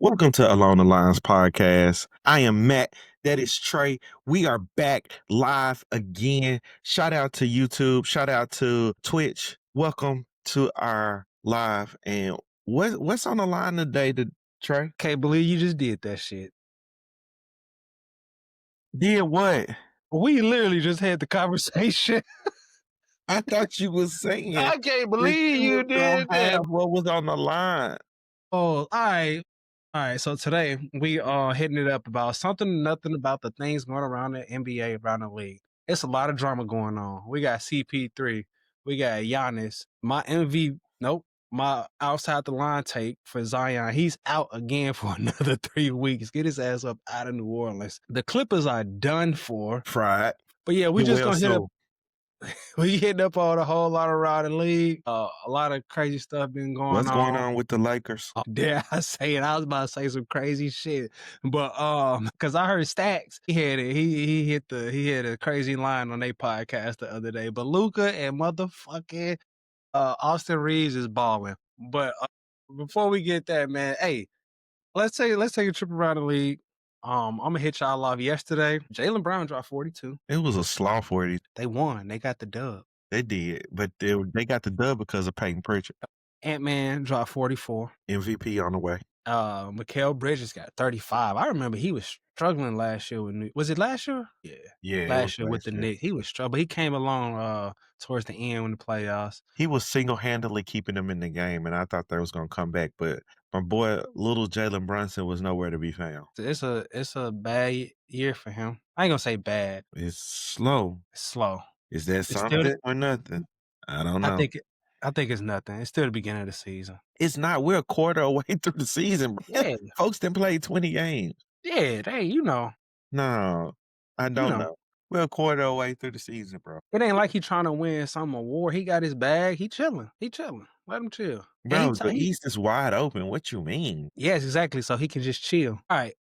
Welcome to Along the Lines podcast. I am Matt. That is Trey. We are back live again. Shout out to YouTube. Shout out to Twitch. Welcome to our live. And what's on the line today, Trey? Can't believe you just did that shit. Did what? We literally just had the conversation. I thought you was saying I can't that believe you was gonna did that. have what was on the line. Oh, all right. All right. So today we are hitting it up about something, nothing about the things going around the NBA, around the league. It's a lot of drama going on. We got CP3. We got Giannis. My outside the line take for Zion. He's out again for another 3 weeks. Get his ass up out of New Orleans. The Clippers are done for. Fried. But yeah, we just gonna hit up. We hitting up on a whole lot around the league. A lot of crazy stuff been going on. What's going on with the Lakers? Dare I say it? I was about to say some crazy shit, but because I heard Stacks, he had it. He had a crazy line on their podcast the other day. But Luka and motherfucking Austin Reeves is balling. But before we get that, man, hey, let's take a trip around the league. I'm gonna hit y'all off yesterday. Jaylen Brown dropped 42. It was a slaw 40. They won. They got the dub. They did, but they got the dub because of Peyton Pritchard. Ant-Man dropped 44. MVP on the way. Mikal Bridges got 35. I remember he was struggling last year with was it last year? Yeah. Last year with the Knicks. He was struggling, but he came along towards the end in the playoffs. He was single-handedly keeping them in the game, and I thought they was gonna come back, but my boy little Jalen Brunson was nowhere to be found. It's a bad year for him. I ain't gonna say bad. It's slow. It's slow. Is that something or nothing? I don't know. I think it's nothing. It's still the beginning of the season. It's not. We're a quarter away through the season, bro. Yeah. Folks didn't play 20 games. Yeah, No, I don't know. We're a quarter away through the season, bro. It ain't like he trying to win some award. He got his bag. He chilling. Let him chill. Bro, the East is wide open. What you mean? Yes, exactly. So he can just chill. All right.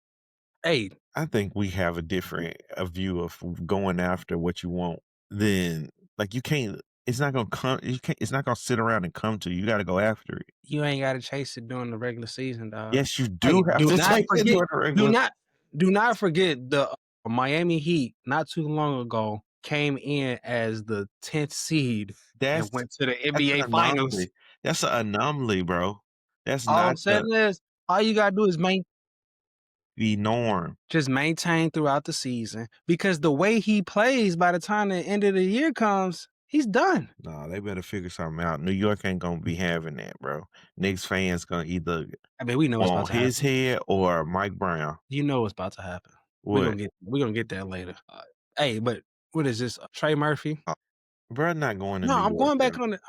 Hey. I think we have a different view of going after what you want than, like, you can't. It's not gonna come. It's not gonna sit around and come to you. You got to go after it. You ain't got to chase it during the regular season, dog. Yes, you do have to chase it during the regular. Do not forget the Miami Heat not too long ago came in as the 10th seed and went to the NBA Finals. That's an anomaly, bro. That's all not. I'm saying is, all you gotta do is the norm. Just maintain throughout the season, because the way he plays, by the time the end of the year comes, he's done. No, they better figure something out. New York ain't gonna be having that, bro. Knicks fans gonna either we know what's about to happen. His head or Mike Brown. You know what's about to happen. What? We're gonna get that later. Hey, but what is this? Trey Murphy? Bro, not going to No, New I'm York, going back on it.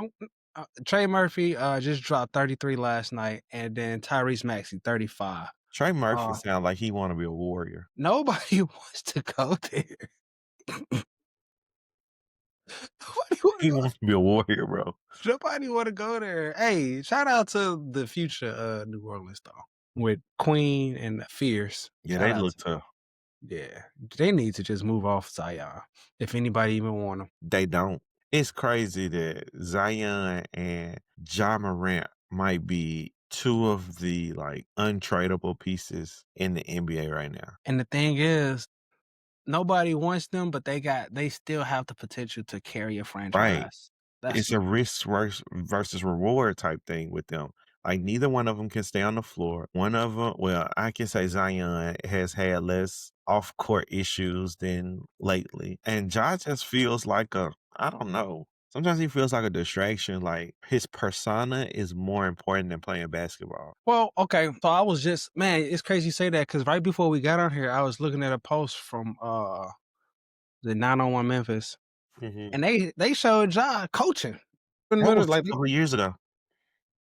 Trey Murphy just dropped 33 last night, and then Tyrese Maxey 35. Trey Murphy sounds like he want to be a Warrior. Nobody wants to go there. He wants to be a Warrior, bro. Nobody want to go there. Hey, shout out to the future New Orleans, though, with Queen and Fierce. Yeah, they look tough. Yeah, they need to just move off Zion, if anybody even want them. They don't. It's crazy that Zion and Ja Morant might be two of the, like, untradeable pieces in the NBA right now. And the thing is, nobody wants them, but they still have the potential to carry a franchise. Right. It's a risk versus reward type thing with them. Like, neither one of them can stay on the floor. One of them, well, I can say Zion has had less off-court issues than lately. And Ja just feels like I don't know. Sometimes he feels like a distraction. Like, his persona is more important than playing basketball. Well, okay. So I was just, man, it's crazy you say that, because right before we got on here, I was looking at a post from the 901 Memphis. Mm-hmm. And they showed Ja coaching. That was like 4 years ago.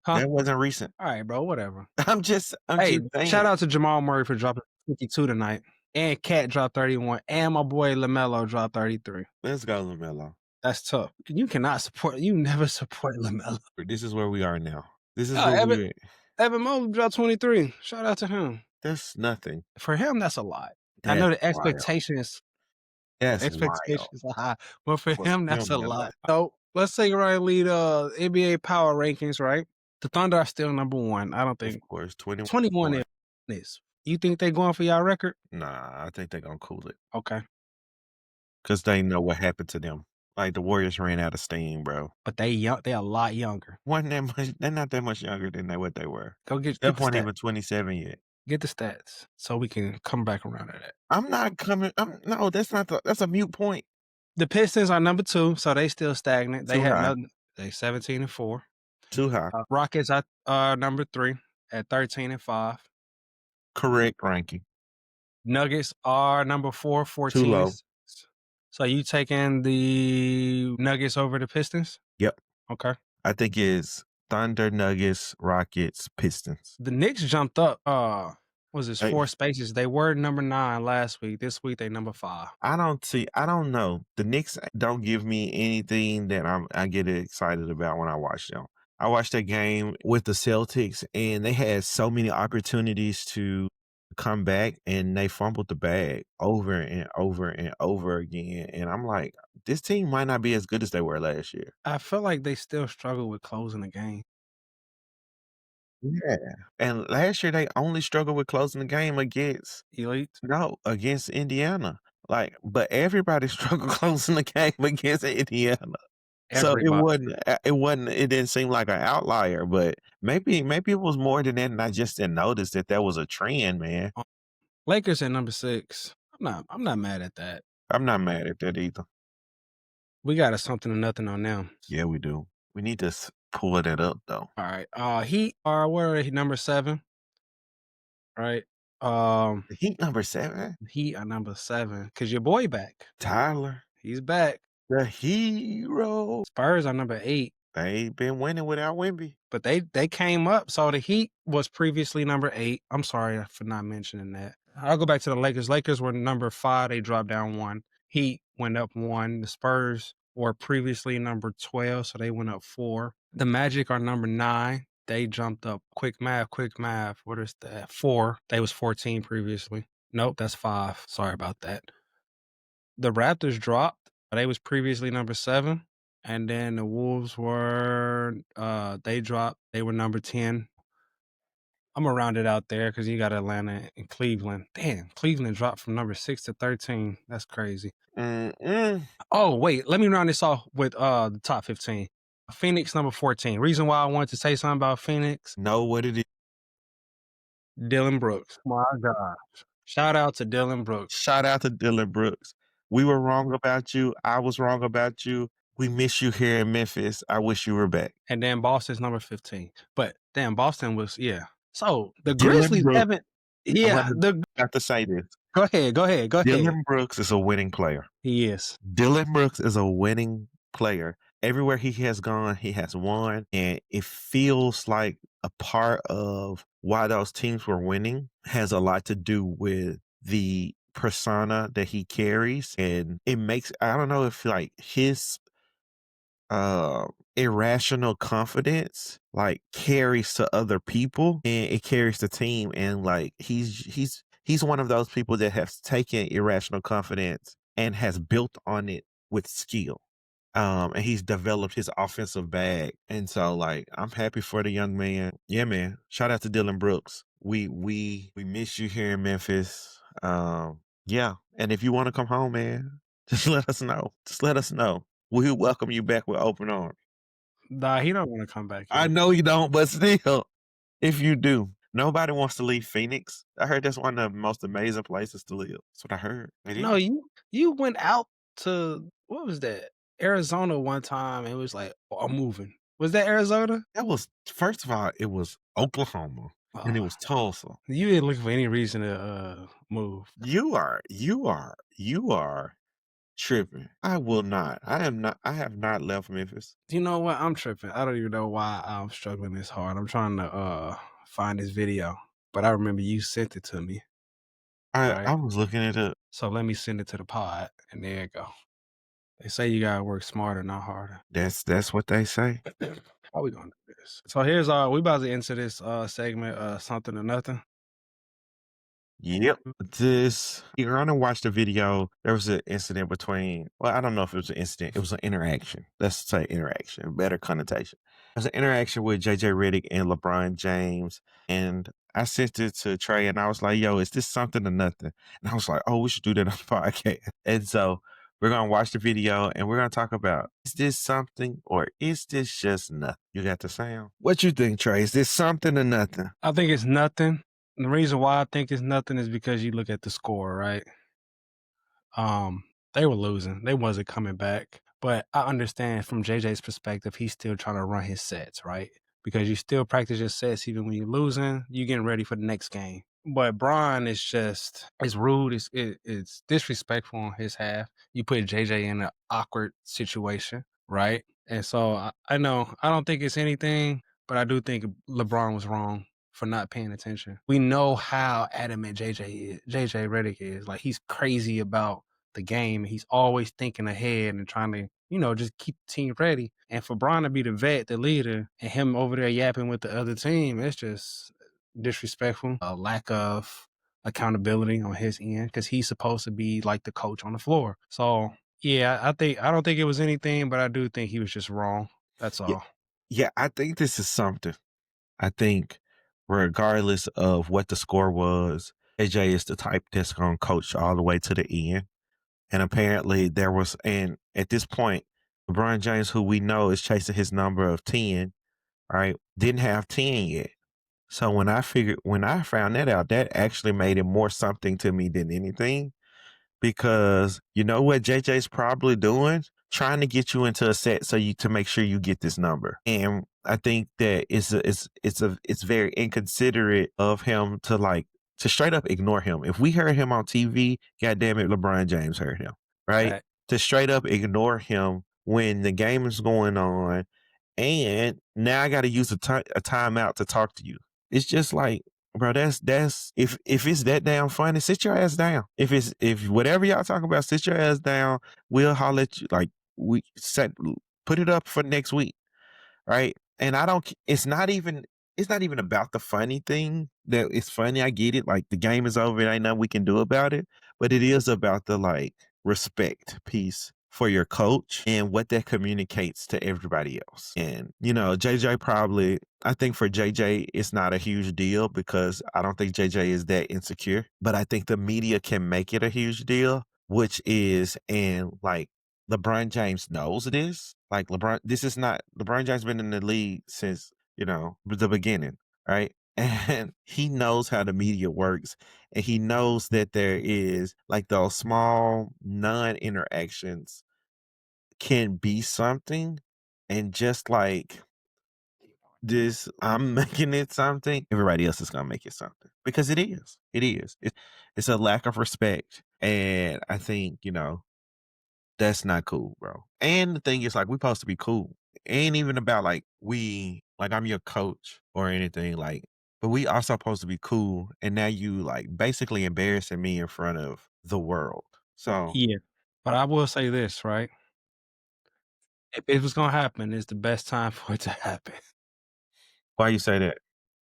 Huh? That wasn't recent. All right, bro, whatever. I'm just saying. Shout out to Jamal Murray for dropping 52 tonight. And Cat dropped 31. And my boy LaMelo dropped 33. Let's go, LaMelo. That's tough. You never support LaMelo. This is where we are now. This is where we're at. Evan Mobley dropped 23. Shout out to him. That's nothing. For him, that's a lot. I know the expectations. Expectations are high, but for him, that's a lot. So let's take a right lead. NBA power rankings, right? The Thunder are still number one. I don't think. Of course, 21. This. You think they going for y'all record? Nah, I think they're gonna cool it Okay. because they know what happened to them. Like the Warriors ran out of steam, bro. But they young, they a lot younger. Wasn't that much? They're not that much younger than what they were. Go get Steph the wasn't stat. even 27 yet. Get the stats so we can come back around to that. I'm not coming. No, that's not that's a mute point. The Pistons are number 2, so they still stagnant. They Too had high. nothing. They 17-4. Too high. Rockets are number 3 at 13-5. Correct ranking. Nuggets are number 4, Too 14 and low. 6. So you taking the Nuggets over the Pistons? Yep. Okay. I think it's Thunder, Nuggets, Rockets, Pistons. The Knicks jumped up. Was this Hey, 4 spaces? They were number 9 last week. This week they number 5. I don't see. I don't know. The Knicks don't give me anything that I get excited about when I watch them. I watched that game with the Celtics, and they had so many opportunities to come back, and they fumbled the bag over and over and over again. And I'm like, this team might not be as good as they were last year. I feel like they still struggle with closing the game. Yeah. And last year they only struggled with closing the game against Elite. no, against Indiana. Like, but everybody struggled closing the game against Indiana. So Everybody. it didn't seem like an outlier, but maybe it was more than that, and I just didn't notice that that was a trend, man. Lakers at number 6. I'm not mad at that. I'm not mad at that either. We got a something or nothing on them. Yeah, we do. We need to pull that up though. All right. Heat are where are they? Number 7. Right. The Heat number 7, Heat are number 7 because your boy back. Tyler, He's back. the hero. Spurs are number 8. They been winning without Wemby. But they came up. So the Heat was previously number 8. I'm sorry for not mentioning that. I'll go back to the Lakers. Lakers were number 5. They dropped down 1. Heat went up 1. The Spurs were previously number 12, so they went up 4. The Magic are number 9. They jumped up. Quick math. What is that? 4. They was 14 previously. Nope, that's 5. Sorry about that. The Raptors dropped. They was previously number 7. And then the Wolves were they dropped. They were number 10. I'm gonna round it out there because you got Atlanta and Cleveland. Damn, Cleveland dropped from number 6 to 13. That's crazy. Oh, wait, let me round this off with the top 15. Phoenix number 14. Reason why I wanted to say something about Phoenix, Know what it is. Dylan Brooks. My gosh. Shout out to Dylan Brooks. Shout out to Dylan Brooks. We were wrong about you. I was wrong about you. We miss you here in Memphis. I wish you were back. And then Boston's number 15. But damn, Boston was, yeah. So the Dylan Grizzlies Brooks. haven't, yeah. I have to say this. Go ahead. Dylan Brooks is a winning player. He is. Dylan Brooks is a winning player. Everywhere he has gone, he has won. And it feels like a part of why those teams were winning has a lot to do with the persona that he carries. And it makes, I don't know if like his irrational confidence like carries to other people and it carries the team, and like he's one of those people that has taken irrational confidence and has built on it with skill, and he's developed his offensive bag. And so like I'm happy for the young man. Yeah, man, shout out to Dylan Brooks. We miss you here in Memphis. Yeah, and if you want to come home, man, just let us know. We'll welcome you back with open arms. Nah, he don't want to come back here. I know you don't, but still, if you do, nobody wants to leave Phoenix. I heard that's one of the most amazing places to live. That's what I heard. No, you went out to, what was that? Arizona one time. It was like, oh, I'm moving. Was that Arizona? That was, first of all, it was Oklahoma and it was Tulsa. You didn't look for any reason to move. You are tripping. I will not. I have not left Memphis. You know what? I'm tripping. I don't even know why I'm struggling this hard. I'm trying to find this video, but I remember you sent it to me. I was looking it up. So let me send it to the pod, and there you go. They say you gotta work smarter, not harder. That's what they say. How we gonna do this? So here's we about to enter this segment, something or nothing. Yep. This you're gonna watch the video. There was an incident between, well, I don't know if it was an incident, it was an interaction. Let's say interaction, better connotation. It was an interaction with JJ Redick and LeBron James. And I sent it to Trey and I was like, yo, is this something or nothing? And I was like, oh, we should do that on the podcast. And so we're gonna watch the video and we're gonna talk about, is this something or is this just nothing? You got the sound. What you think, Trey? Is this something or nothing? I think it's nothing. The reason why I think it's nothing is because you look at the score, right? Um, they were losing. They wasn't coming back. But I understand from JJ's perspective, he's still trying to run his sets, right? Because you still practice your sets even when you're losing, you getting ready for the next game. But Brian is just it's rude, it's disrespectful on his half. You put JJ in an awkward situation, right? And so I know I don't think it's anything, but I do think LeBron was wrong for not paying attention. We know how adamant JJ Redick is. Like he's crazy about the game. He's always thinking ahead and trying to, just keep the team ready. And for Brian to be the vet, the leader, and him over there yapping with the other team, it's just disrespectful. A lack of accountability on his end because he's supposed to be like the coach on the floor. So yeah, I don't think it was anything, but I do think he was just wrong. That's Yeah, all. yeah, I think this is something. I think regardless of what the score was, AJ is the type that's going to coach all the way to the end. And apparently there was, and at this point, LeBron James, who we know is chasing his number of 10, right, didn't have 10 yet. So when I found that out, that actually made it more something to me than anything, because you know what JJ's probably doing? Trying to get you into a set so you to make sure you get this number. And I think that it's very inconsiderate of him to to straight up ignore him. If we heard him on TV, god damn it, LeBron James heard him, right? Fact. To straight up ignore him when the game is going on, and now I got to use a timeout to talk to you. It's just like, bro, that's if it's that damn funny, sit your ass down. If whatever y'all talk about, sit your ass down. We'll holler at you. Like we set put it up for next week, right? And I don't. It's not even about the funny thing. That it's funny. I get it. Like the game is over. There ain't nothing we can do about it. But it is about the respect piece for your coach and what that communicates to everybody else. And JJ probably. I think for JJ, it's not a huge deal because I don't think JJ is that insecure. But I think the media can make it a huge deal, which is, and LeBron James knows this. Like this is not LeBron James been in the league since, the beginning, right? And he knows how the media works. And he knows that there is those small non-interactions can be something. And just like this, I'm making it something, everybody else is gonna make it something. Because it is. It is. It's a lack of respect. And I think, that's not cool, bro. And the thing is, we're supposed to be cool. It ain't even about I'm your coach or anything, but we are supposed to be cool. And now you basically embarrassing me in front of the world. So Yeah. But I will say this, right? If it was gonna happen, it's the best time for it to happen why you say that?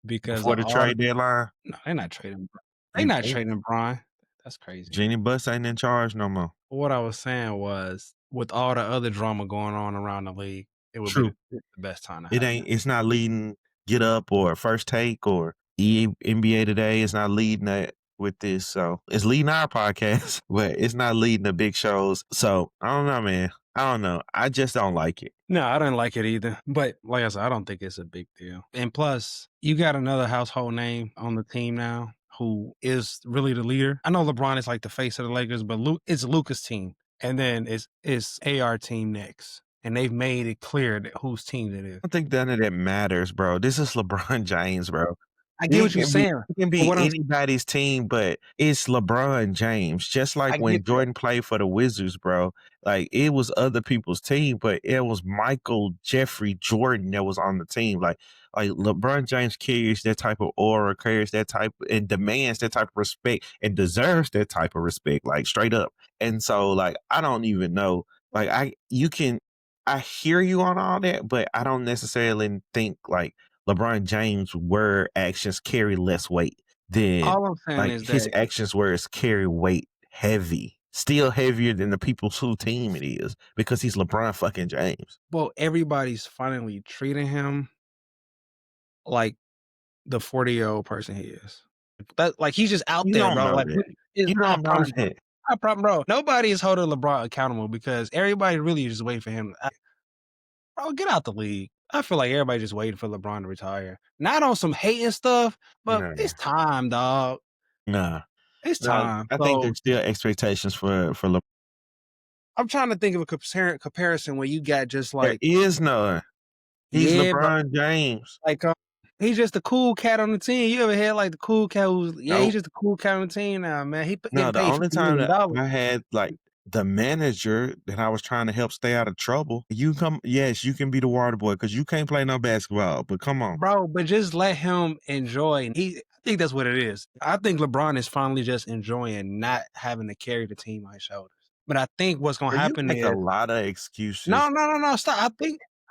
because Before of the all the trade deadline, no, they're not trading. They you not think trading Brian. That's crazy. Jeannie Buss ain't in charge no more. What I was saying was, with all the other drama going on around the league, it would be True. the best time to It happen. ain't it's not leading Get Up or First Take or NBA Today. It's not leading that with this. So it's leading our podcast, but it's not leading the big shows. So I don't know, man. I don't know. I just don't like it. No, I didn't like it either. But like I said, I don't think it's a big deal. And plus, you got another household name on the team now who is really the leader. I know LeBron is like the face of the Lakers, but it's Luka's team. And then it's AR team next. And they've made it clear that whose team it is. I don't think none of that matters, bro. This is LeBron James, bro. I get It what you're can be saying. it can But be what I'm anybody's team, but it's LeBron James. Just like I when get that. Jordan played for the Wizards, bro. It was other people's team, but it was Michael Jeffrey Jordan that was on the team. Like LeBron James carries that type of aura, carries that type and demands that type of respect and deserves that type of respect, straight up. And so I don't even know. I hear you on all that, but I don't necessarily think LeBron James' word actions carry less weight then All I'm saying like is his that, actions where it's carry weight heavy, still heavier than the people's who team it is because he's LeBron fucking James. well, everybody's finally treating him like the 40-year-old person he is. That like he's just out You there, don't bro. know Like that. it's You I don't know promise you. that. I promise, bro. Nobody is holding LeBron accountable because everybody really is just waiting for him. Bro, get out the league. I feel like everybody just waiting for LeBron to retire. Not on some hating stuff, but Nah, it's time, dog. nah, It's nah. time. I think So there's still expectations for LeBron. I'm trying to think of a comparison where you got just There like, is none. He's yeah, but LeBron James. like he's just the cool cat on the team. You ever had like the cool cat who's he's Nope. just the cool cat on the team now, man. No, Getting the paid only time that $50 million. I had like the manager that I was trying to help stay out of trouble, you come, yes, you can be the water boy because you can't play no basketball. But come on, Bro, but just let him enjoy. I think that's what it is. I think LeBron is finally just enjoying not having to carry the team on his shoulders. But I think what's gonna bro, you happen make a is lot of excuses. no, stop.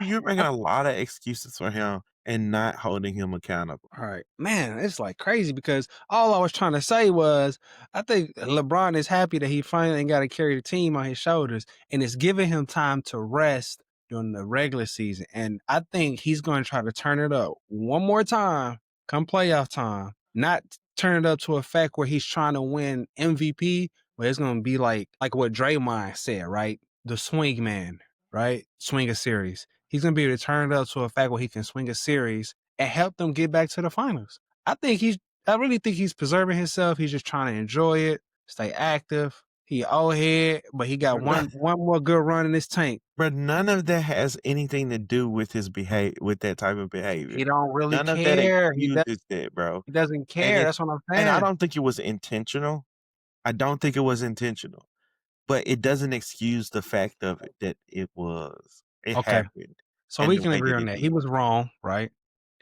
You're making I a lot of excuses for him and not holding him accountable. All right. Man, it's like crazy because all I was trying to say was I think LeBron is happy that he finally ain't got to carry the team on his shoulders and it's giving him time to rest during the regular season. And I think he's going to try to turn it up one more time come playoff time, not turn it up to a fact where he's trying to win MVP, but it's going to be like what Draymond said, right? The swing man, right? Swing a series. He's going to be able to turn it up to a fact where he can swing a series and help them get back to the finals. I really think he's preserving himself. He's just trying to enjoy it, stay active. He old head, but he got one more good run in this tank. But none of that has anything to do with his behavior, with that type of behavior. He don't really None of that care. excuses that, bro. He doesn't And care. it That's what I'm and I saying. don't think it was intentional. I don't think it was intentional. But it doesn't excuse the fact of it that it Okay. happened So and we the can way agree that on it that. He did. was wrong, right?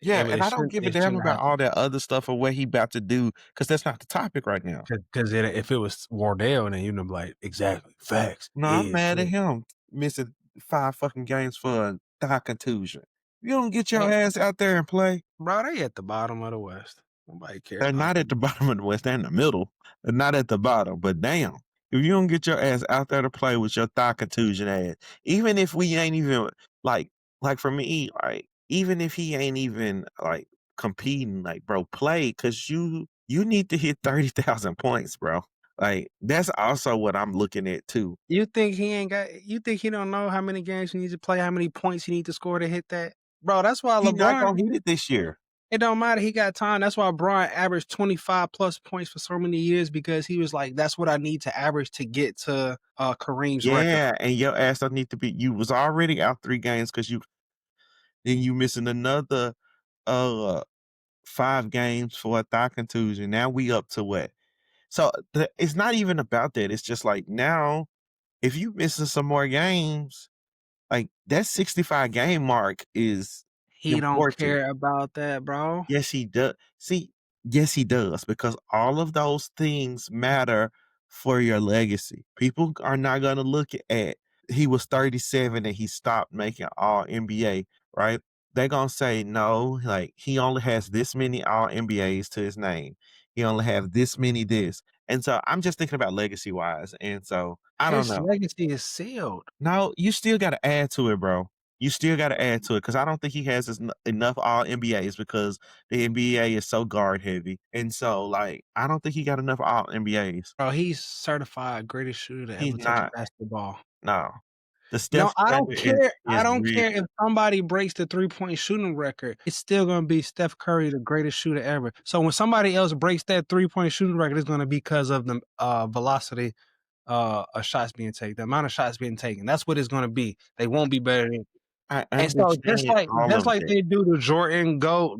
Yeah, and I don't give a It damn shouldn't about happen. all that other stuff or what he about to do because that's not the topic right now. Because if it was Wardell, then you'd be like, exactly, facts. No, I'm Yeah, mad yeah. at him missing 5 fucking games for a thigh contusion. You don't get your Well, ass out there and play. bro, they at the bottom of the West. Nobody cares They're about not at the them. bottom of the West, they're in the middle. They're not at the bottom, but damn, if you don't get your ass out there to play with your thigh contusion ass, even if we ain't even like for me, right? Even if he ain't even like competing, like bro, play because you need to hit 30,000 points, bro. Like that's also what I'm looking at too. You think he don't know how many games he needs to play, how many points he needs to score to hit that? Bro, that's why He not LeBron, gonna hit it this year. it don't matter. He got time. That's why Bron averaged 25 plus points for so many years because he was like, that's what I need to average to get to Kareem's record. Yeah, and your ass don't need to be. You was already out 3 games because you missing another uh 5 games for a thigh contusion. Now we up to what? So it's not even about that. It's just like now, if you missing some more games, like that 65 game mark is He don't important. care about that, bro. Yes, he does. See, yes, he does because all of those things matter for your legacy. People are not going to look at he was 37 and he stopped making all NBA, right? They're going to say, no, like he only has this many all NBAs to his name. He only have this many this. And so I'm just thinking about legacy wise. And so I don't His know. legacy is sealed. No, you still gotta add to it, bro. You still gotta add to it because I don't think he has enough all NBAs because the NBA is so guard heavy, and so like I don't think he got enough all NBAs. Bro, he's certified greatest shooter to He's ever touch a not. basketball. No, the No, Steph I don't standard care. I is don't real. care if somebody breaks the 3-point shooting record. It's still gonna be Steph Curry, the greatest shooter ever. So when somebody else breaks that 3-point shooting record, it's gonna be because of the velocity of shots being taken, the amount of shots being taken. That's what it's gonna be. They won't be better than. I And so understand all just of like that. they do the Jordan GOAT,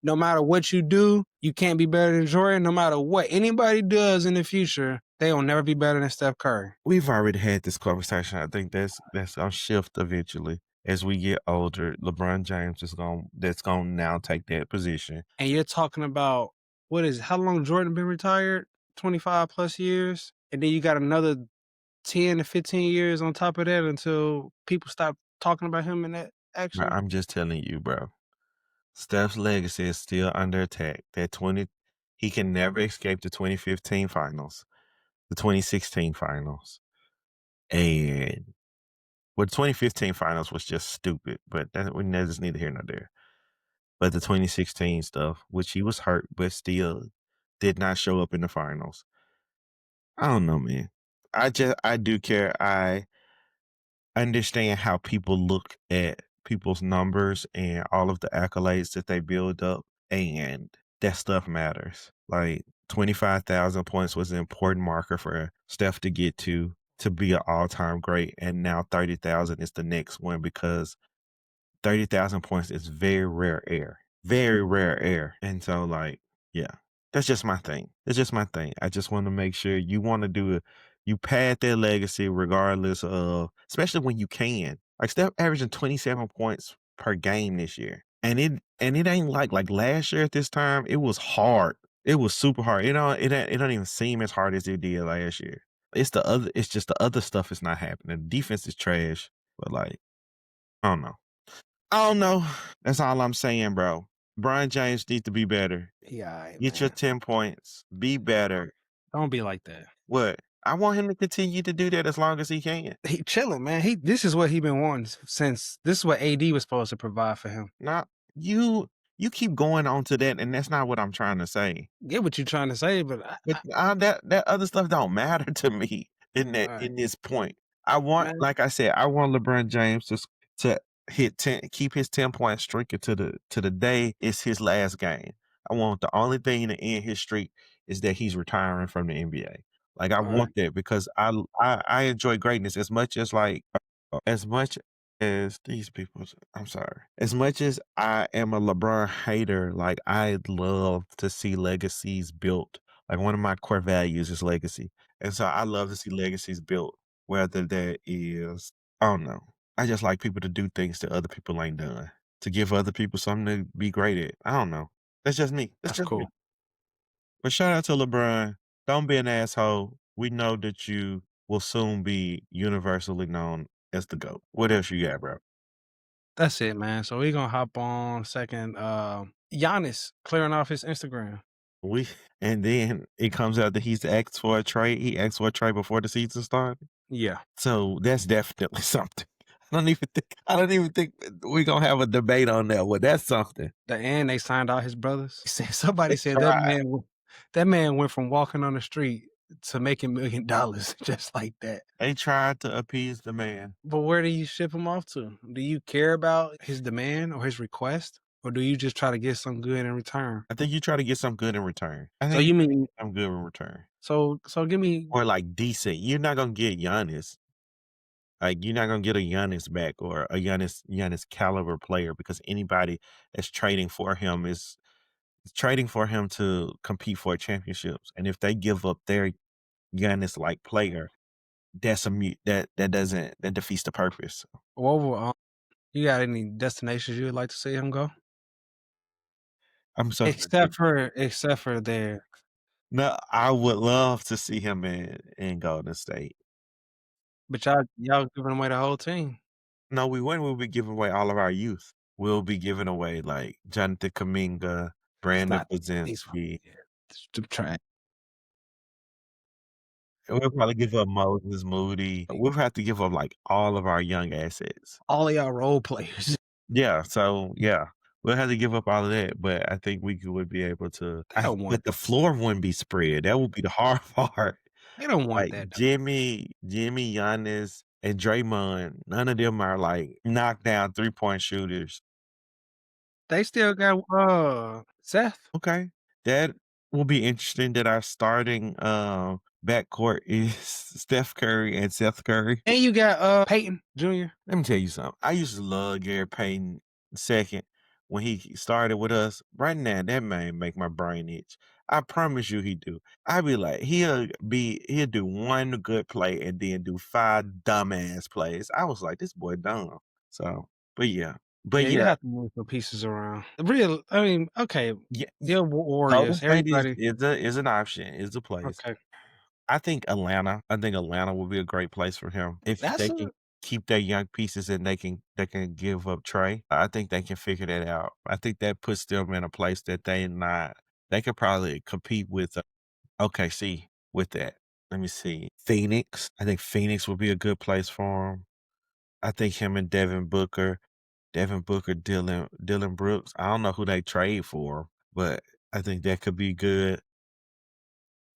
no matter what you do, you can't be better than Jordan. No matter what anybody does in the future, they will never be better than Steph Curry. We've already had this conversation. I think that's gonna shift eventually as we get older. LeBron James is gonna now take that position. And you're talking about what is how long Jordan been retired? 25 plus years. And then you got another 10 to 15 years on top of that until people stop talking about him in that Bro, action. I'm just telling you, bro. Steph's legacy is still under attack. That He can never escape the 2015 finals, the 2016 finals, and well, the 2015 finals was just stupid, but that's neither here nor there. But the 2016 stuff, which he was hurt, but still did not show up in the finals. I don't know, man. I do care. I understand how people look at people's numbers and all of the accolades that they build up, and that stuff matters. Like 25,000 points was an important marker for Steph to get to be an all-time great, and now 30,000 is the next one because 30,000 points is very rare air. And so, like, yeah, that's just my thing. That's just my thing. I just want to make sure you want to do it. You pad their legacy regardless of, especially when you can. Like Steph averaging 27 points per game this year. And it ain't like last year at this time, it was hard. It was super hard. It don't even seem as hard as it did last year. It's just the other stuff is not happening. The defense is trash, but like, I don't know. I don't know. That's all I'm saying, bro. Brian James needs to be better. Yeah, all right, Get your man. 10 points. Be better. Don't be like that. What? I want him to continue to do that as long as he can. He chilling, man. This is what he been wanting since this is what AD was supposed to provide for him. Not you you keep going on to that, and that's not what I'm trying to say. Get what you're trying to say, but But that other stuff don't matter to me all right, in this point. I want, man. like I said, I want LeBron James to hit 10, keep his 10-point streak to the day it's his last game. I want the only thing to end his streak is that he's retiring from the NBA. Like I All right, want that because I enjoy greatness as much as these people. I'm sorry. As much as I am a LeBron hater, like I love to see legacies built. Like one of my core values is legacy. And so I love to see legacies built, whether that is, I don't know. I just like people to do things that other people ain't done. To give other people something to be great at. I don't know. That's just me. That's that's just me. cool. But shout out to LeBron. Don't be an asshole. We know that you will soon be universally known as the GOAT. What else you got, bro? That's it, man. So we gonna hop on second. Giannis clearing off his Instagram. We and then it comes out that he's asked for a trade. He asked for a trade before the season started. Yeah, So that's definitely something. I don't even think we're gonna have a debate on that one. That's something. the end they signed out his brothers. Somebody They said tried. that man went from walking on the street to making $1 million just like that. They tried to appease the man. But where do you ship him off to? Do you care about his demand or his request, or do you just try to get some good in return? I think you try to get some good in return. I So think you you try to mean get some good in return. so give me Or like decent. You're not gonna get Giannis. Like you're not gonna get a Giannis back or a Giannis caliber player because anybody that's trading for him is trading for him to compete for championships. And if they give up their Giannis like player, that's that defeats the purpose. overall. You got any destinations you would like to see him go? I'm so Except for there. no, I would love to see him in Golden State. But y'all giving away the whole team. No, we wouldn't. We'll be giving away all of our youth. We'll be giving away like Jonathan Kaminga, It's Brandon not these Podzinski. yeah, the trash. And we'll probably give up Moses Moody. We'll have to give up like all of our young assets. All of y'all role players. Yeah, so yeah, we'll have to give up all of that, but I think would be able to. They don't want But the floor wouldn't be spread. That would be the hard part. they don't want Like that. Jimmy, Giannis, and Draymond, none of them are like knockdown 3-point shooters. They still got Seth. Okay. That will be interesting that our starting backcourt is Steph Curry and Seth Curry. And you got Peyton Jr. Let me tell you something. I used to love Gary Payton second when he started with us. Right now, that man make my brain itch. I promise you he do. I be like, he'll do one good play and then do 5 dumbass plays. I was like, this boy dumb. So, but yeah. But Yeah, you yeah, have to move some pieces around. Real, I mean, okay, yeah, yeah, Golden Warriors, State is everybody. is an option, is a place. Okay, I think Atlanta would be a great place for him. If that's they a can keep their young pieces and they can give up Trey, I think they can figure that out. I think that puts them in a place that they not They could probably compete with OKC with that. Let me see. Phoenix. I think Phoenix would be a good place for him. I think him and Devin Booker, Dylan Brooks. I don't know who they trade for, but I think that could be good.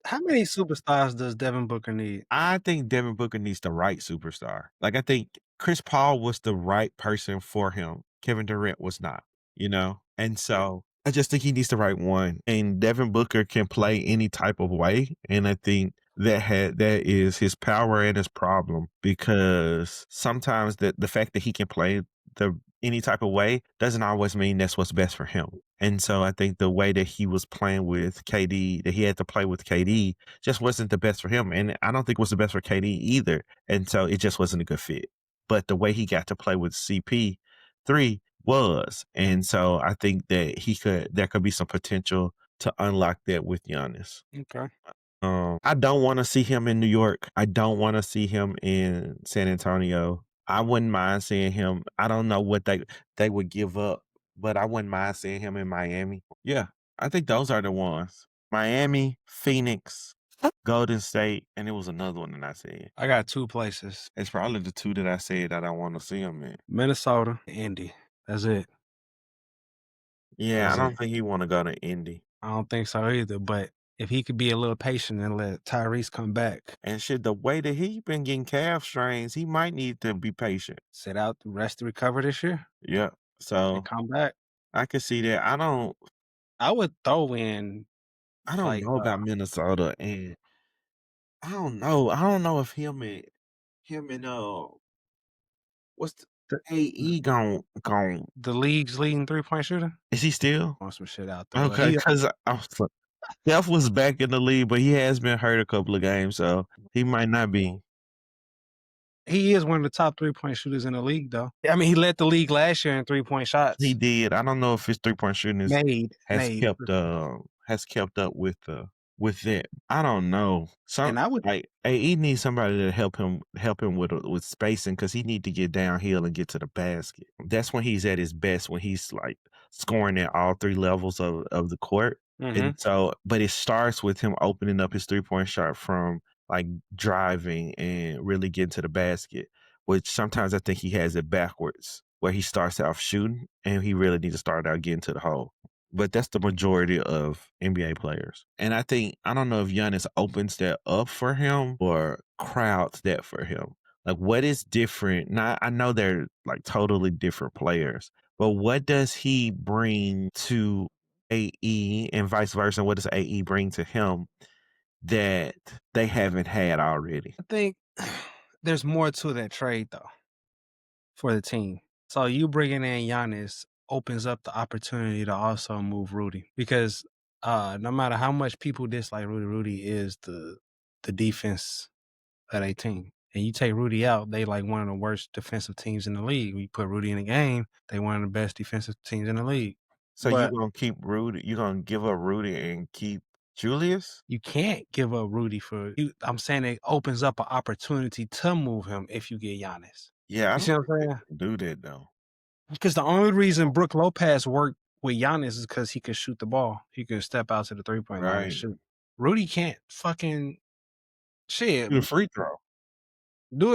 How many superstars does Devin Booker need? I think Devin Booker needs the right superstar. Like I think Chris Paul was the right person for him. Kevin Durant was not, you know? And so I just think he needs the right one. And Devin Booker can play any type of way. And I think that is his power and his problem because sometimes the fact that he can play the any type of way doesn't always mean that's what's best for him. And so I think the way that he was playing with KD, that he had to play with KD, just wasn't the best for him. And I don't think it was the best for KD either. And so it just wasn't a good fit. But the way he got to play with CP3 was. And so I think that there could be some potential to unlock that with Giannis. Okay. I don't want to see him in New York. I don't want to see him in San Antonio. I wouldn't mind seeing him. I don't know what they would give up, but I wouldn't mind seeing him in Miami. Yeah, I think those are the ones. Miami, Phoenix, Golden State, and it was another one that I said. I got 2 places. It's probably the two that I said that I want to see him in. Minnesota, Indy. That's it. Yeah, I That's it. don't think he want to go to Indy. I don't think so either, but if he could be a little patient and let Tyrese come back, And shit, the way that he been getting calf strains, he might need to be patient. sit out, rest, recover this year, Yeah. and So come back. I can see that. I would throw in, I don't like, know about Minnesota, and I don't know. I don't know if him and what's the the AE gon' the league's leading three-point shooter. is he still? Want some shit out there. Well, Okay, because I was like, Steph was back in the league, but he has been hurt a couple of games, so he might not be. he is one of the top three-point shooters in the league, though. I mean, he led the league last year in three-point He shots. did. I don't know if his 3-point shooting Made. has kept up with that. I don't know. Some And I would like he needs somebody to help him with spacing because he need to get downhill and get to the basket. That's when he's at his best when he's like scoring at all three levels of the court. And mhm. so, but it starts with him opening up his 3-point shot from like driving and really getting to the basket, which sometimes I think he has it backwards, where he starts out shooting and he really needs to start out getting to the hole. But that's the majority of NBA players. And I don't know if Giannis opens that up for him or crowds that for him. Like, what is different? Now, I know they're like totally different players, but what does he bring to AE and vice versa? What does AE bring to him that they haven't had already? I think there's more to that trade, though, for the team. So you bringing in Giannis opens up the opportunity to also move Rudy because, no matter how much people dislike Rudy, Rudy is the defense of a team. And you take Rudy out, they like one of the worst defensive teams in the league. We put Rudy in the game, they one of the best defensive teams in the league. So you But gonna keep Rudy? You gonna give up Rudy and keep Julius? you can't give up Rudy for you. I'm saying it opens up an opportunity to move him if you get Giannis. Yeah, I You see don't what think I'm they saying? can do that though. Because the only reason Brook Lopez worked with Giannis is because he could shoot the ball. He could step out to the 3-point line and Right. shoot. Rudy can't fucking shit. Shoot a free throw. Do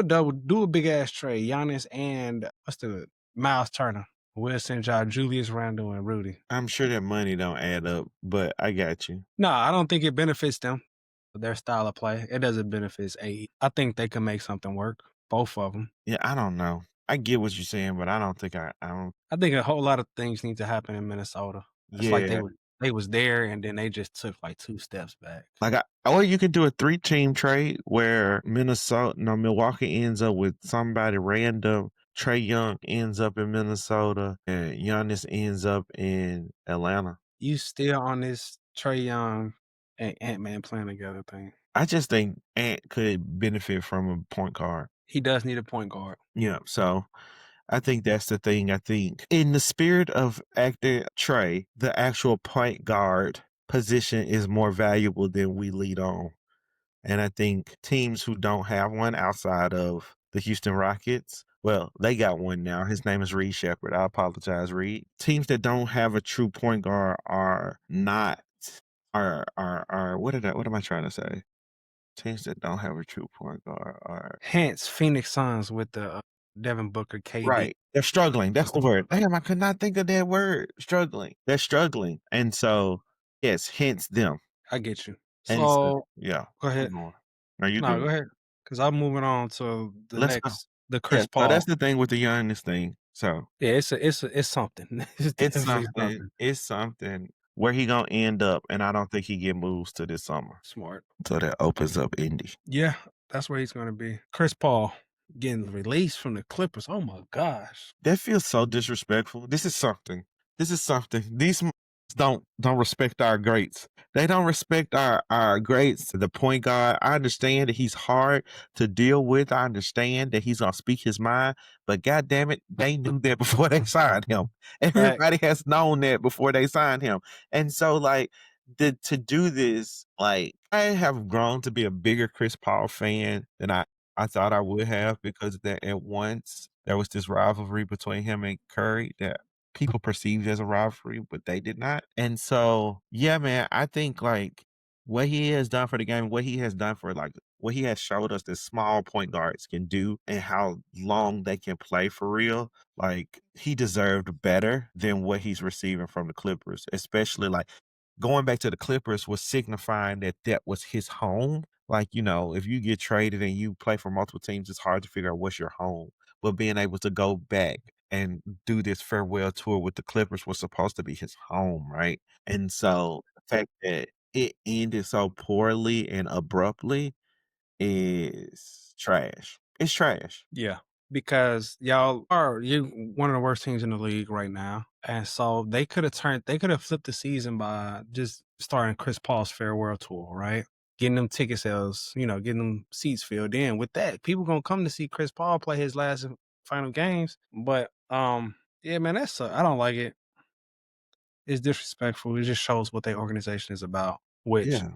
a big ass trade. Giannis and what's the Miles Turner. We'll send y'all Julius Randle and Rudy. I'm sure that money don't add up, but I got you. No, I don't think it benefits them. Their style of play. It doesn't benefit AE. I think they can make something work. Both of them. Yeah, I don't know. I get what you're saying, but I don't think I don't. I think a whole lot of things need to happen in Minnesota. It's like Yeah, they was there and then they just took like 2 steps back. like or you could do a 3-team trade where Milwaukee ends up with somebody random. Trey Young ends up in Minnesota, and Giannis ends up in Atlanta. You still on this Trae Young and Ant-Man playing together thing. I just think Ant could benefit from a point guard. He does need a point guard. Yeah, so I think that's the thing. I think in the spirit of acting Trey, the actual point guard position is more valuable than we lead on. And I think teams who don't have one outside of the Houston Rockets, well, they got one now. His name is Reed Shepard. I apologize, Reed. Teams that don't have a true point guard are not what am I trying to say? Teams that don't have a true point guard are Hence, Phoenix Suns with the Devin Booker, KD. right. They're struggling. That's the word. Damn, I could not think of that word. Struggling. They're struggling. And so, yes, hence them. I get you. And so, So yeah. go Keep ahead. going. Are you No, good? go ahead. Because I'm moving on to Let's go. the Yeah. Chris So that's Paul. the thing with the youngness thing. So Yeah, it's something. It's it's definitely something. something. It's something where he gonna end up, and I don't think he get moves to this summer. Smart. So that opens up Indy. Yeah, that's where he's gonna be. Chris Paul getting released from the Clippers. Oh my gosh. That feels so disrespectful. This is something. This is something. These don't respect our greats. They don't respect our greats. The point guard. I understand that he's hard to deal with. I understand that he's gonna speak his mind. But god damn it, they knew that before they signed him. Everybody Facts. has known that before they signed him. And so like to do this, like I have grown to be a bigger Chris Paul fan than I thought I would have because that at once there was this rivalry between him and Curry that people perceived as a rivalry, but they did not. And so, yeah, man, I think like what he has done for the game, what he has done for like what he has showed us that small point guards can do and how long they can play for real. Like he deserved better than what he's receiving from the Clippers, especially like going back to the Clippers was signifying that that was his home. Like, you know, if you get traded and you play for multiple teams, it's hard to figure out what's your home. But being able to go back and do this farewell tour with the Clippers was supposed to be his home, right? And so the fact that it ended so poorly and abruptly is trash. It's trash. Yeah. Because y'all are you one of the worst teams in the league right now. And so they could have flipped the season by just starting Chris Paul's farewell tour, right? Getting them ticket sales, getting them seats filled in. With that, people gonna come to see Chris Paul play his last and final games. But yeah, man, I don't like it. It's disrespectful. It just shows what their organization is about, which Yeah.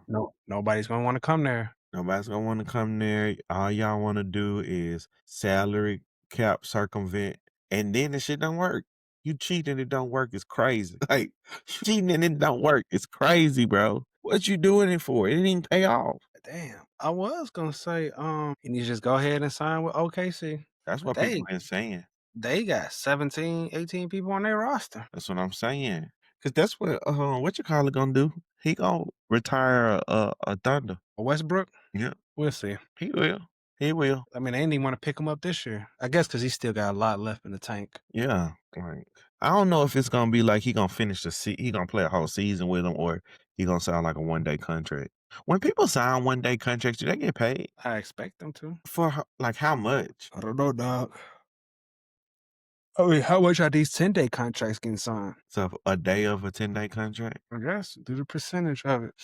nobody's gonna want to come there. Nobody's gonna want to come there. All y'all want to do is salary cap circumvent, and then the shit don't work. You cheat and it don't work. It's crazy. Like cheating and it don't work. It's crazy, bro. What you doing it for? It didn't pay off. Damn, I was gonna say, you need to just go ahead and sign with OKC. That's But what people been saying. they got 17, 18 people on their roster. That's what I'm saying. Cause that's what you call it gonna do. He gonna retire a Thunder. Westbrook, Yeah, we'll see. he will. He will. I mean, they didn't even want to pick him up this year. I guess because he still got a lot left in the tank. Yeah, like I don't know if it's gonna be like he gonna finish he gonna play a whole season with him, or he gonna sound like a 1-day contract. When people sign 1-day contracts, do they get paid I expect them to. for like how much? I don't know, dog. I mean, how much are these 10-day contracts getting signed? So a day of a 10-day contract. I guess do the percentage of it.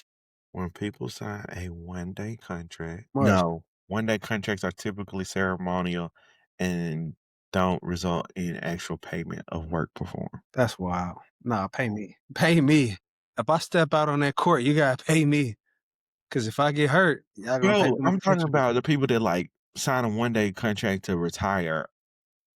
When people sign a 1-day contract, Much. no, 1-day contracts are typically ceremonial and don't result in actual payment of work performed. That's wild. Nah, pay me. Pay me. If I step out on that court, you gotta pay me. Cause if I get hurt, y'all gonna pay Bro, for my I'm talking insurance. about the people that like sign a 1-day contract to retire.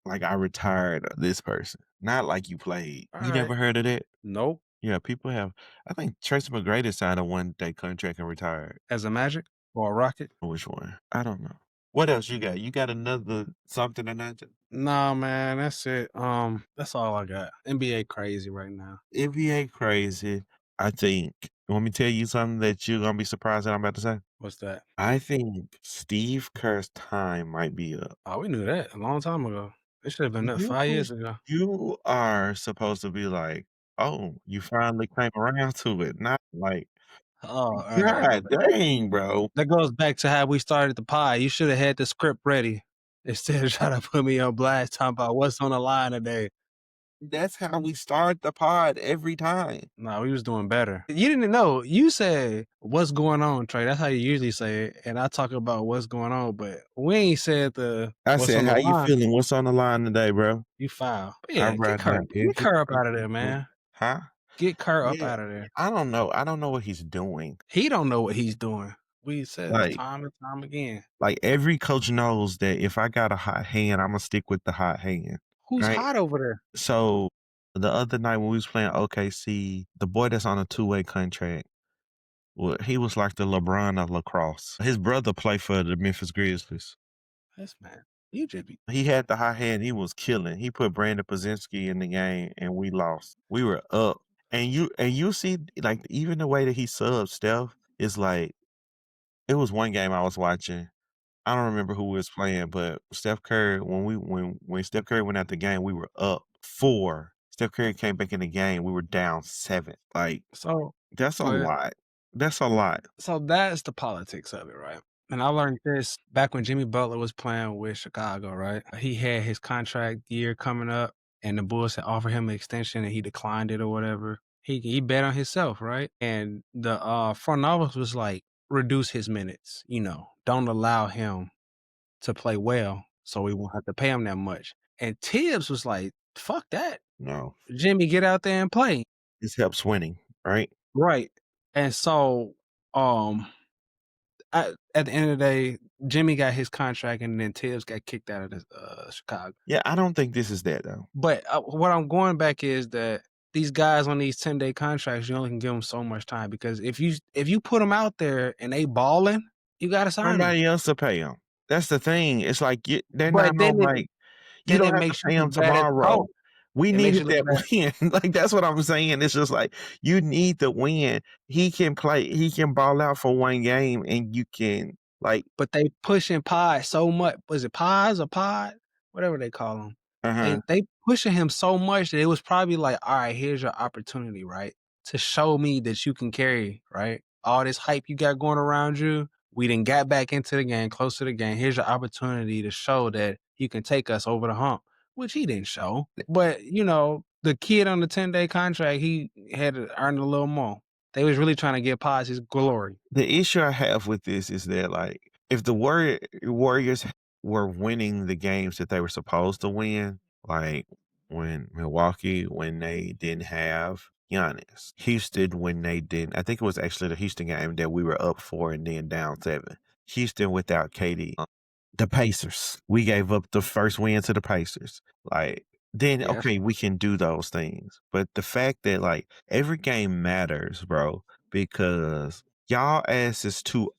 Like I retired this person, not like you played. All You right. never heard of that? Nope. Yeah, people have. I think Tracy McGrady signed a 1-day contract and retired. As a Magic or a Rocket? Which one? I don't know. What else you got? You got another something or nothing? Nah, man, that's it. That's all I got. NBA crazy right now. NBA crazy. I think. Want me to tell you something that you're gonna be surprised that I'm about to say? What's that? I think Steve Kerr's time might be up. Oh, we knew that a long time ago. It should have been up You 5 years ago. you are supposed to be like, oh, you finally came around to it, not like, Oh, all right. God dang, bro. That goes back to how we started the pod. You should have had the script ready instead of trying to put me on blast talking about what's on the line today. That's how we start the pod every time. Nah, we was doing better. You didn't know. You said, "What's going on, Trey?" That's how you usually say it, and I talk about what's going on, but we ain't said the I what's said, on the "How you line. feeling? What's on the line today, bro?" You foul. But I yeah, ride that Get every Kerr up out of fucking there, day. man. Huh? Get Kerr up Yeah. out of there. I don't know. I don't know what he's doing. He don't know what he's doing. We said this Like time and time again. like every coach knows that if I got a hot hand, Imma stick with the hot hand, Who's right? hot over there? So the other night when we was playing OKC, the boy that's on a two-way contract, Well, he was like the LeBron of lacrosse. His brother played for the Memphis Grizzlies. That's man. You just be He had the hot hand, he was killing. He put Brandon Pozinski in the game and we lost. We were up. And you see like even the way that he subbed Steph is like it was one game I was watching. I don't remember who was playing, but Steph Curry, when Steph Curry went out the game, we were up 4. Steph Curry came back in the game, we were down 7. Like, so. that's a But lot. That's a lot. so that's the politics of it, right? And I learned this back when Jimmy Butler was playing with Chicago, right? He had his contract year coming up, and the Bulls had offered him an extension, and he declined it or whatever. He bet on himself, right? And the front office was like, reduce his minutes, don't allow him to play well, so we won't have to pay him that much. And Tibbs was like, fuck that, No. Jimmy, get out there and play, This helps winning, right? right? And so, um at the end of the day, Jimmy got his contract, and then Tibbs got kicked out of Chicago. Yeah, I don't think this is that though. But what I'm going back is that these guys on these 10-day contracts, you only can give them so much time because if you put them out there and they balling, you got to sign them. Somebody else to pay them. That's the thing. It's like they're not But on like you then don't it have to makes you pay them look bad as a tomorrow. coach. We It makes needed you look that bad. win. Like that's what I'm saying. It's just like you need the win. He can play. He can ball out for one game, and you can like. But they pushing Pod so much. Was it Pods or Pod? Whatever they call them. Uh-huh. They pushing him so much that it was probably like, all right, here's your opportunity, right? To show me that you can carry, right? All this hype you got going around you. We didn't got back into the game, close to the game. Here's your opportunity to show that you can take us over the hump, which he didn't show. But, the kid on the 10-day contract, he had to earn a little more. They was really trying to give Pods his glory. The issue I have with this is that like if the Warriors were winning the games that they were supposed to win, like when Milwaukee when they didn't have Giannis, Houston when they didn't. I think it was actually the Houston game that we were up 4 and then down 7. Houston without KD. The Pacers. We gave up the first win to the Pacers. Like then Yes. okay, we can do those things. But the fact that like every game matters, bro, because y'all ass is too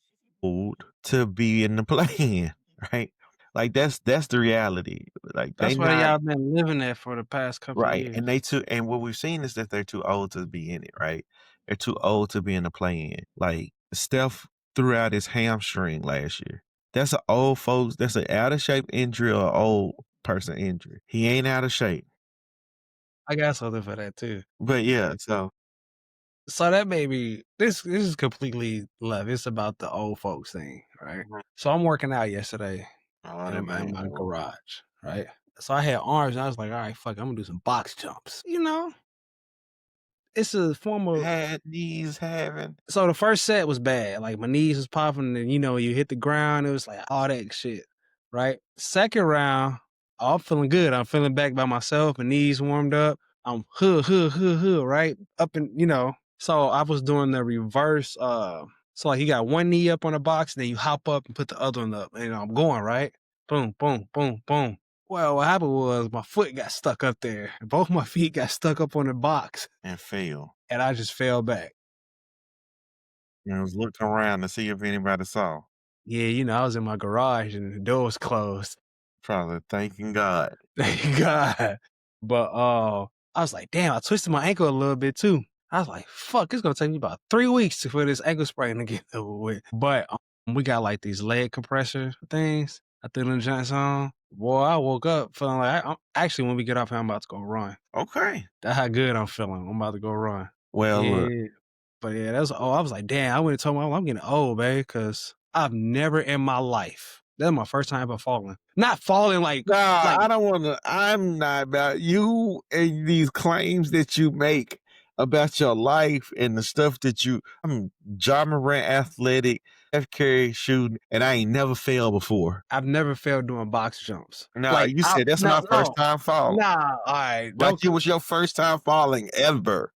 old to be in the play-in, right? Like that's the reality. Like they That's why not y'all been living there for the past couple of right. years. And they too and what we've seen is that they're too old to be in it, right? They're too old to be in the play-in. Like Steph threw out his hamstring last year. That's an old folks, that's an out of shape injury or old person injury. He ain't out of shape. I got something for that too. But yeah, so So that made me this is completely left. It's about the old folks thing, right? Mhm. So I'm working out yesterday Oh, that in man. my garage, right? So I had arms and I was like, all right, fuck, I'm gonna do some box jumps. It's a form of Had knees having. so the first set was bad. Like my knees was popping, and you hit the ground. It was like all that shit, right? Second round, I'm feeling good. I'm feeling back by myself. My knees warmed up. I'm right up and So I was doing the reverse. So like you got one knee up on the box, and then you hop up and put the other one up. And I'm going right. Boom, boom, boom, boom. Well, what happened was my foot got stuck up there. Both my feet got stuck up on the box, And fail. and I just fell back. And I was looking around to see if anybody saw. Yeah, I was in my garage and the door was closed. Probably thanking God. Thank God. But I was like, damn, I twisted my ankle a little bit too. I was like, fuck, it's gonna take me about 3 weeks for this ankle sprain to get over with. But we got like these leg compressor things. I threw them joints on. Boy, I woke up feeling like actually when we get off here, I'm about to go run. Okay. That's how good I'm feeling. I'm about to go run. Well, look. Yeah. But yeah, I was like, damn, I went and told my mom I'm getting old, babe, because I've never in my life. That's my first time ever falling. Not falling like Nah, like I don't wanna I'm not about you and these claims that you make about your life and the stuff that I'm John Morant athletic, F. Curry shooting, and I ain't never failed before. I've never failed doing box jumps. Nah, Like you I said that's no my first no time falling. nah. All right, Like don't it was your first time falling ever.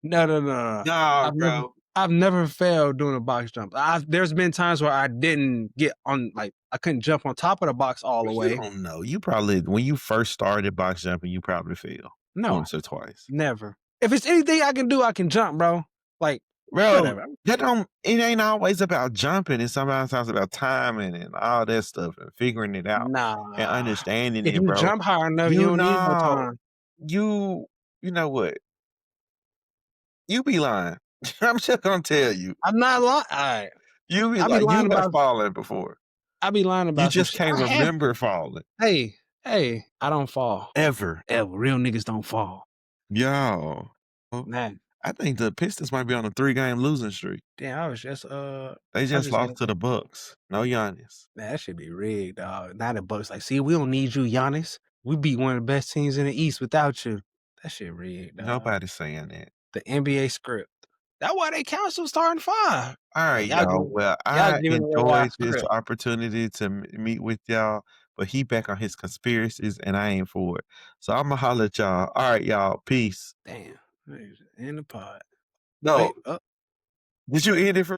no. Nah, I've never bro. I've never failed doing a box jump. There's been times where I didn't get on like I couldn't jump on top of the box all the You way. don't know. You probably when you first started box jumping, you probably failed No, once or twice. never. If it's anything I can do, I can jump, bro. Like Bro, Whatever. that don't it ain't always about jumping, it's sometimes about timing and all that stuff and figuring it out and Nah. understanding If it, you bro. jump high enough, you You don't need no know, time. you you know what? You be lying. I'm just gonna tell you. I'm not lying. Alright. You be I be like, lying you have about fallen before. I be lying You about some just shit. can't I have remember falling. hey, hey, I don't fall. Ever. Ever. Real niggas don't fall. Yo. Man, I think the Pistons might be on a 3-game losing streak. damn, They I just just lost to the Bucks. No Giannis. man, that should be rigged, dog. Now the Bucks like, see, we don't need you, Giannis. We beat one of the best teams in the East without you. That shit rigged, dog. Nobody's saying that. The NBA script. That's why they cancel starting five. All Man, right, y'all. Well, y'all I giving away our enjoyed this script. opportunity to meet with y'all, but he back on his conspiracies and I ain't for it. So I'm gonna holler at y'all. All right, y'all. Peace. Damn. In the pod. No, Wait, did you end it for